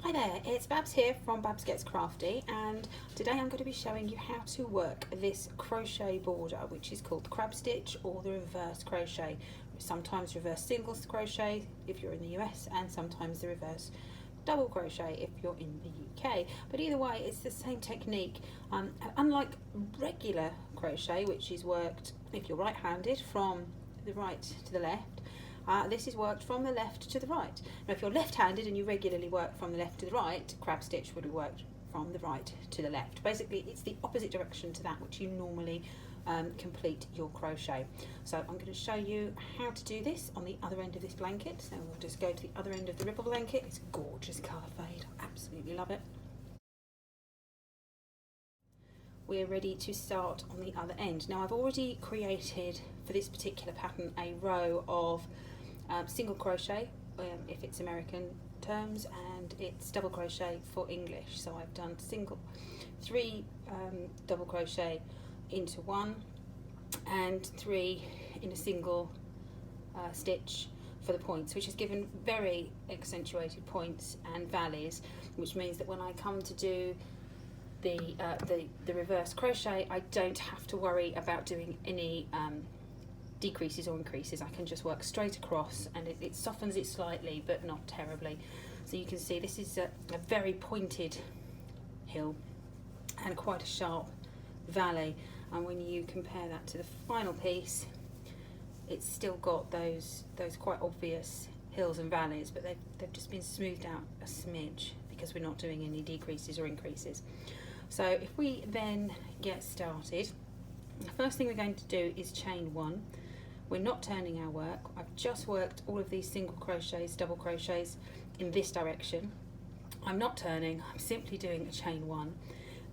Hi there, it's Babs here from Babs Gets Crafty, and today I'm going to be showing you how to work this crochet border, which is called Crabstitch or the reverse crochet. Sometimes reverse single crochet if you're in the US, and sometimes the reverse double crochet if you're in the UK. But either way, it's the same technique. Unlike regular crochet, which is worked if you're right-handed from the right to the left, this is worked from the left to the right. Now if you're left-handed and you regularly work from the left to the right, Crabstitch would be worked from the right to the left. Basically it's the opposite direction to that which you normally complete your crochet. So I'm going to show you how to do this on the other end of this blanket. So we'll just go to the other end of the ripple blanket. It's a gorgeous colour fade, I absolutely love it. We're ready to start on the other end. Now I've already created for this particular pattern a row of single crochet if it's American terms, and it's double crochet for English. So I've done three double crochet into one and 3 in a single stitch for the points, which has given very accentuated points and valleys, which means that when I come to do the reverse crochet, I don't have to worry about doing any decreases or increases. I can just work straight across, and it softens it slightly but not terribly. So you can see this is a very pointed hill and quite a sharp valley, and when you compare that to the final piece, it's still got those quite obvious hills and valleys, but they've just been smoothed out a smidge because we're not doing any decreases or increases. So if we then get started, the first thing we're going to do is chain 1. We're not turning our work. I've just worked all of these single crochets, double crochets in this direction. I'm not turning, I'm simply doing a chain 1,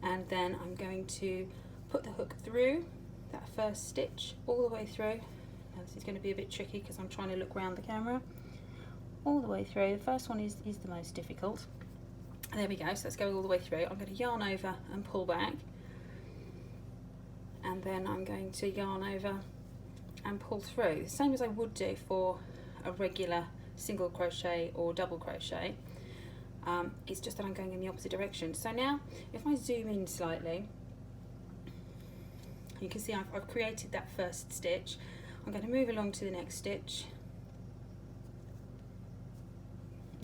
and then I'm going to put the hook through that first stitch all the way through. Now this is going to be a bit tricky because I'm trying to look around the camera. All the way through. The first one is the most difficult. There we go, so let's go all the way through. I'm going to yarn over and pull back, and then I'm going to yarn over and pull through, the same as I would do for a regular single crochet or double crochet. It's just that I'm going in the opposite direction. So now if I zoom in slightly, you can see I've created that first stitch. I'm going to move along to the next stitch.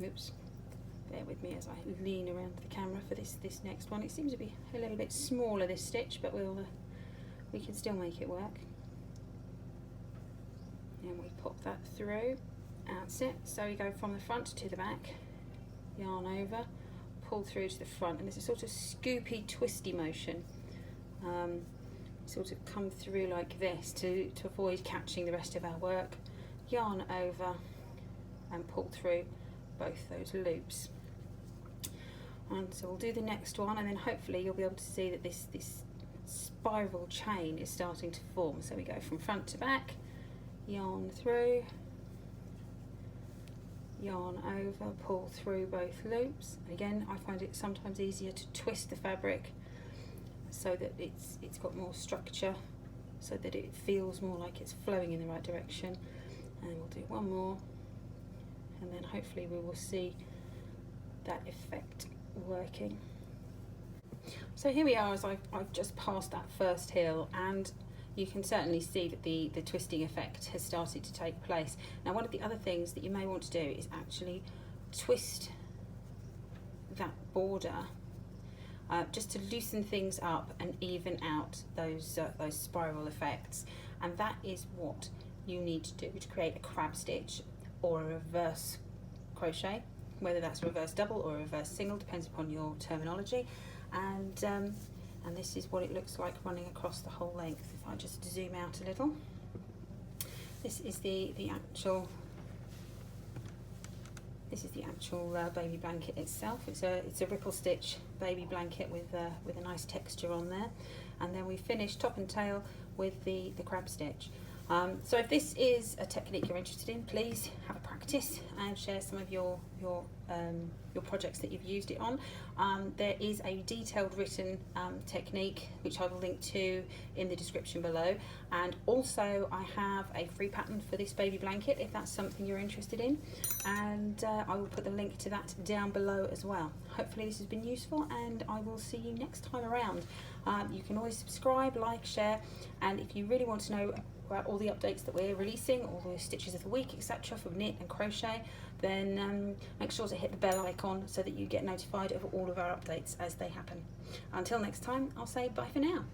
Oops, bear with me as I lean around the camera for this next one. It seems to be a little bit smaller, this stitch, but we can still make it work. And we pop that through. That's it. So we go from the front to the back, yarn over, pull through to the front, and there's a sort of scoopy, twisty motion. Sort of come through like this to avoid catching the rest of our work. Yarn over and pull through both those loops. And so we'll do the next one, and then hopefully you'll be able to see that this spiral chain is starting to form. So we go from front to back, yarn through, yarn over, pull through both loops. And again, I find it sometimes easier to twist the fabric so that it's got more structure, so that it feels more like it's flowing in the right direction. And we'll do one more, and then hopefully we will see that effect working. So here we are, as I've just passed that first hill, and you can certainly see that the twisting effect has started to take place. Now one of the other things that you may want to do is actually twist that border just to loosen things up and even out those spiral effects, and that is what you need to do to create a crab stitch or a reverse crochet, whether that's a reverse double or a reverse single, depends upon your terminology. And this is what it looks like running across the whole length. If I just zoom out a little, this is the actual baby blanket itself. It's a ripple stitch baby blanket with a nice texture on there, and then we finish top and tail with the crab stitch. So if this is a technique you're interested in, please have a practice and share some of your projects that you've used it on. There is a detailed written technique which I will link to in the description below, and also I have a free pattern for this baby blanket if that's something you're interested in, and I will put the link to that down below as well. Hopefully this has been useful, and I will see you next time around. You can always subscribe, like, share, and if you really want to know about all the updates that we're releasing, all the stitches of the week, etc. for knit and crochet, then make sure to hit the bell icon so that you get notified of all of our updates as they happen. Until next time, I'll say bye for now.